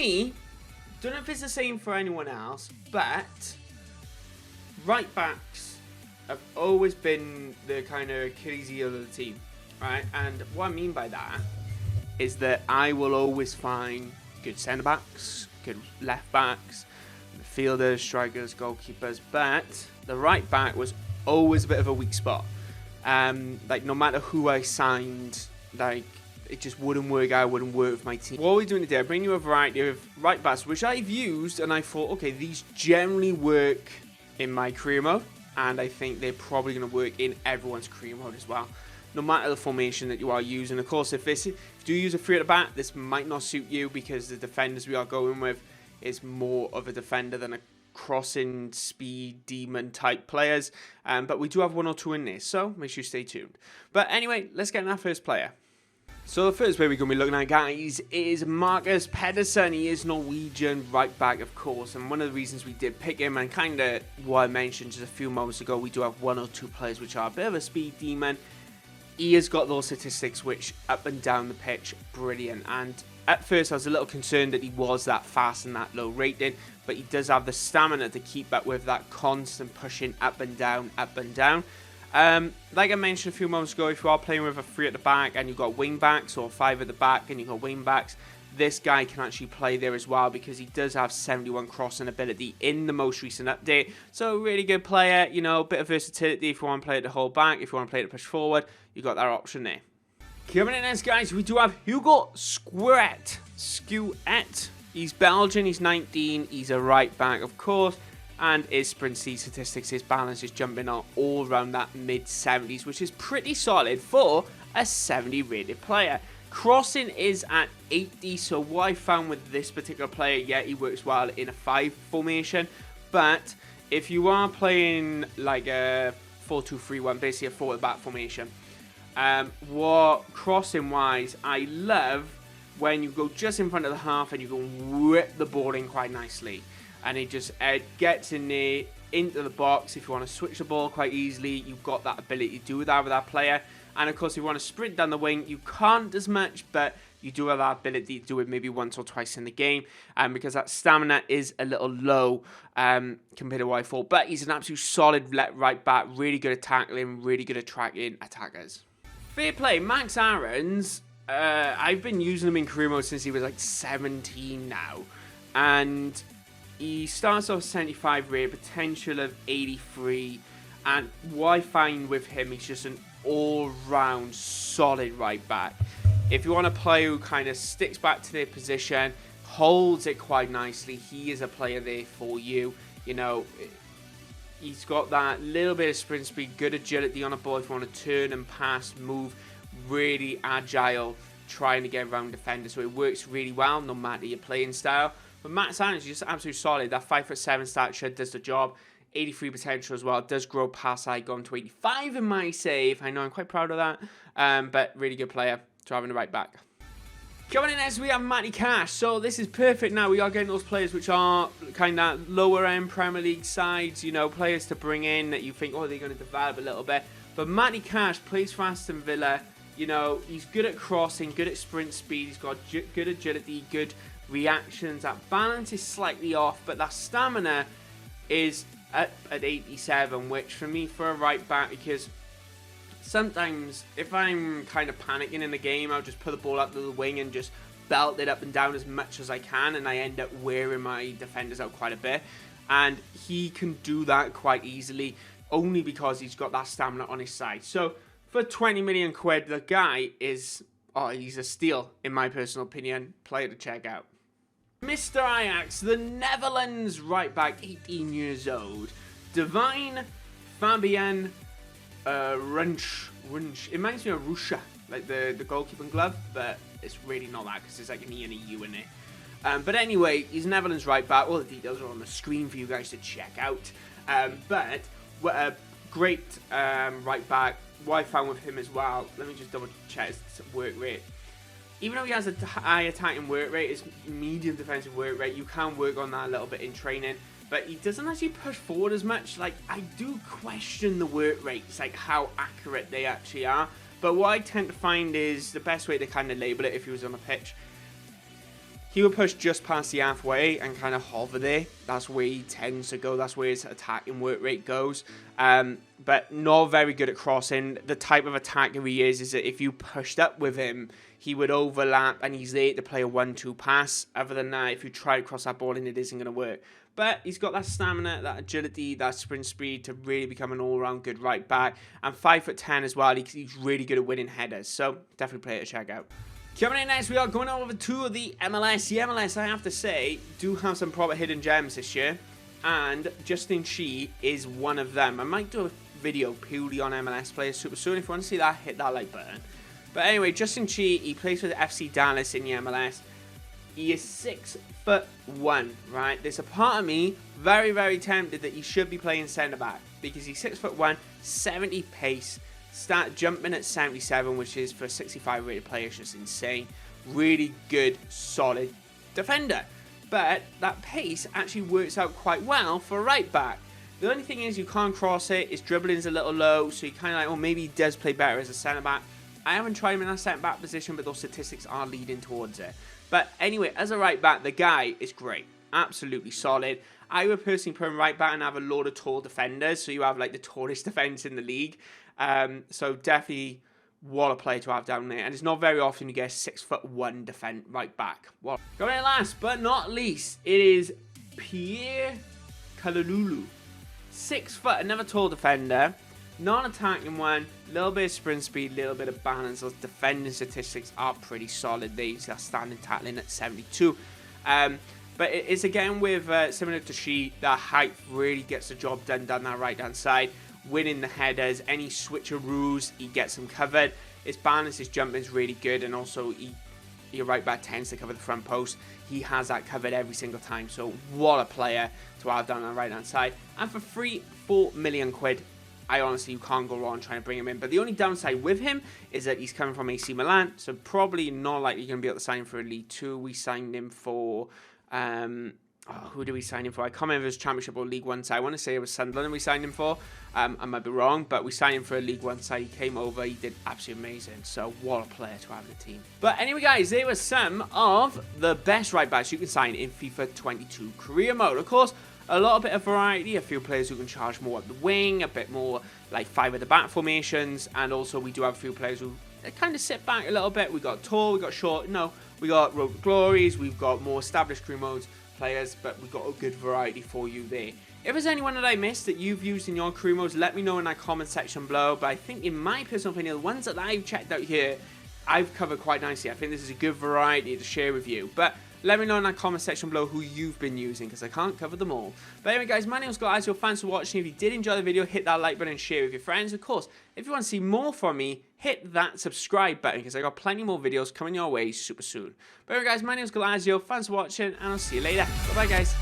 me, don't know if it's the same for anyone else, but right backs have always been the kind of Achilles heel of the team, right? And what I mean by that is that I will always find good centre backs, good left backs, midfielders, strikers, goalkeepers, but the right back was always a bit of a weak spot. Like no matter who I signed, like it just wouldn't work out, wouldn't work with my team. What we're doing today, I bring you a variety of right backs, which I've used, and I thought, okay, these generally work in my career mode, and I think they're probably going to work in everyone's career mode as well, no matter the formation that you are using. Of course, if you do use a 3 at the back, this might not suit you because the defenders we are going with is more of a defender than a crossing speed demon type players. But we do have 1 or 2 in this, so make sure you stay tuned. But anyway, let's get in our first player. So the first player we're going to be looking at, guys, is Marcus Pedersen. He is Norwegian right back, of course, and one of the reasons we did pick him, and kind of what I mentioned just a few moments ago, we do have 1 or 2 players which are a bit of a speed demon. He has got those statistics which up and down the pitch, brilliant. And at first I was a little concerned that he was that fast and that low rating, but he does have the stamina to keep up with that constant pushing up and down, up and down. Like I mentioned a few moments ago, if you are playing with a 3 at the back and you've got wing backs, or 5 at the back and you've got wing backs, this guy can actually play there as well because he does have 71 crossing ability in the most recent update. So really good player, you know, a bit of versatility if you want to play it to hold back, if you want to play it to push forward, you got that option there. Coming in next, guys, we do have Hugo Skov. He's Belgian, he's 19, he's a right back, of course. And his sprint speed statistics, his balance is jumping out all around that mid-70s, which is pretty solid for a 70 rated player. Crossing is at 80, so what I found with this particular player, yeah, he works well in a 5 formation, but if you are playing like a 4-2-3-1, basically a 4 at the back formation, what crossing wise, I love when you go just in front of the half and you can whip the ball in quite nicely. And it just gets in there, into the box. If you want to switch the ball quite easily, you've got that ability to do that with that player. And of course, if you want to sprint down the wing, you can't as much, but you do have that ability to do it maybe once or twice in the game. Because that stamina is a little low compared to what I thought. But he's an absolute solid right back, really good at tackling, really good at tracking attackers. Fair play, Max Aarons. I've been using him in career mode since he was like 17 now. And he starts off 75 rate, potential of 83, and what I find with him, he's just an all-round solid right back. If you want to play who kind of sticks back to their position, holds it quite nicely, he is a player there for you. You know, he's got that little bit of sprint speed, good agility on the ball if you want to turn and pass, move, really agile, trying to get around defenders, so it works really well no matter your playing style. But Max Aarons is just absolutely solid. That 5'7" stature does the job. 83 potential as well. It does grow past that, going to 85 in my save. I know I'm quite proud of that. But really good player to have in the right back. Coming in next, we have Manny Cash. So this is perfect now. We are getting those players which are kind of lower end Premier League sides. You know, players to bring in that you think, oh, they're going to develop a little bit. But Manny Cash plays for Aston Villa. You know, he's good at crossing, good at sprint speed. He's got good agility, good reactions. That balance is slightly off, but that stamina is up at 87, which for me, for a right back, because sometimes if I'm kind of panicking in the game, I'll just put the ball out to the wing and just belt it up and down as much as I can, and I end up wearing my defenders out quite a bit. And he can do that quite easily, only because he's got that stamina on his side. So for 20 million quid, the guy is, oh, he's a steal in my personal opinion. Player to check out. Mr. Ajax, the Netherlands right back, 18 years old. Divine Fabien Runch. It reminds me of Russia, like the goalkeeping glove, but it's really not that because there's like an E and a U in it. But anyway, he's Netherlands right back. All the details are on the screen for you guys to check out. But a great right back. What I found with him as well, let me just double check his work rate. Even though he has a high attacking work rate, his medium defensive work rate, you can work on that a little bit in training. But he doesn't actually push forward as much. Like, I do question the work rates, like how accurate they actually are. But what I tend to find is the best way to kind of label it if he was on the pitch. he would push just past the halfway and kind of hover there. That's where he tends to go. That's where his attacking work rate goes. But not very good at crossing. The type of attacker he is that if you pushed up with him, he would overlap and he's there to play a 1-2 pass. Other than that, if you try to cross that ball in, it isn't going to work. But he's got that stamina, that agility, that sprint speed to really become an all-round good right back. And 5'10" as well. He's really good at winning headers. So definitely play it to check out. Coming in next, we are going over to the MLS. The MLS, I have to say, do have some proper hidden gems this year. And Justin Chi is one of them. I might do a video purely on MLS players super soon. If you want to see that, hit that like button. But anyway, Justin Chi, he plays for the FC Dallas in the MLS. He is 6'1", right? There's a part of me very, very tempted that he should be playing centre-back. Because he's 6'1", 70 pace. Start jumping at 77, which is for a 65 rated player, it's just insane. Really good, solid defender. But that pace actually works out quite well for a right back. The only thing is you can't cross it, his dribbling's a little low, so you kind of like, oh, maybe he does play better as a centre back. I haven't tried him in that centre back position, but those statistics are leading towards it. But anyway, as a right back, the guy is great. Absolutely solid. I would personally put him right back and have a load of tall defenders, so you have like the tallest defence in the league. So definitely what a player to have down there. And it's not very often you get a 6'1" right back. Well, going in last but not least, it is Pierre. 6 foot, another tall defender. Non-attacking one, little bit of sprint speed, little bit of balance. Those defending statistics are pretty solid. These are standing tackling at 72. But it's again with similar to Shi, that height really gets the job done down that right hand side. Winning the headers, any switcheroos, he gets them covered. His balance, his jumping is really good, and also your right back tends to cover the front post. He has that covered every single time. So what a player to have down on the right hand side. And for free, 4 million quid. I honestly, you can't go wrong trying to bring him in. But the only downside with him is that he's coming from AC Milan, so probably not likely going to be able to sign him for a League 2. We signed him for who did we sign him for? I can't remember if it was Championship or League 1 side. I want to say it was Sunderland we signed him for. I might be wrong, but we signed him for a League 1 side. He came over, he did absolutely amazing. So what a player to have in the team. But anyway, guys, there were some of the best right backs you can sign in FIFA 22 career mode. Of course, a lot bit of variety, a few players who can charge more up the wing, a bit more like 5 at the back formations, and also we do have a few players who kind of sit back a little bit. We got tall, we got short, no, we got road to glories, we've got more established career modes players, but we've got a good variety for you there. If there's anyone that I missed that you've used in your career modes, let me know in that comment section below. But I think in my personal opinion, the ones that I've checked out here, I've covered quite nicely. I think this is a good variety to share with you. But let me know in that comment section below who you've been using, because I can't cover them all. But anyway, guys, my name is Goalazio. Thanks for watching. If you did enjoy the video, hit that like button and share with your friends. Of course, if you want to see more from me, hit that subscribe button, because I got plenty more videos coming your way super soon. But anyway, guys, my name is Goalazio. Thanks for watching, and I'll see you later. Bye-bye, guys.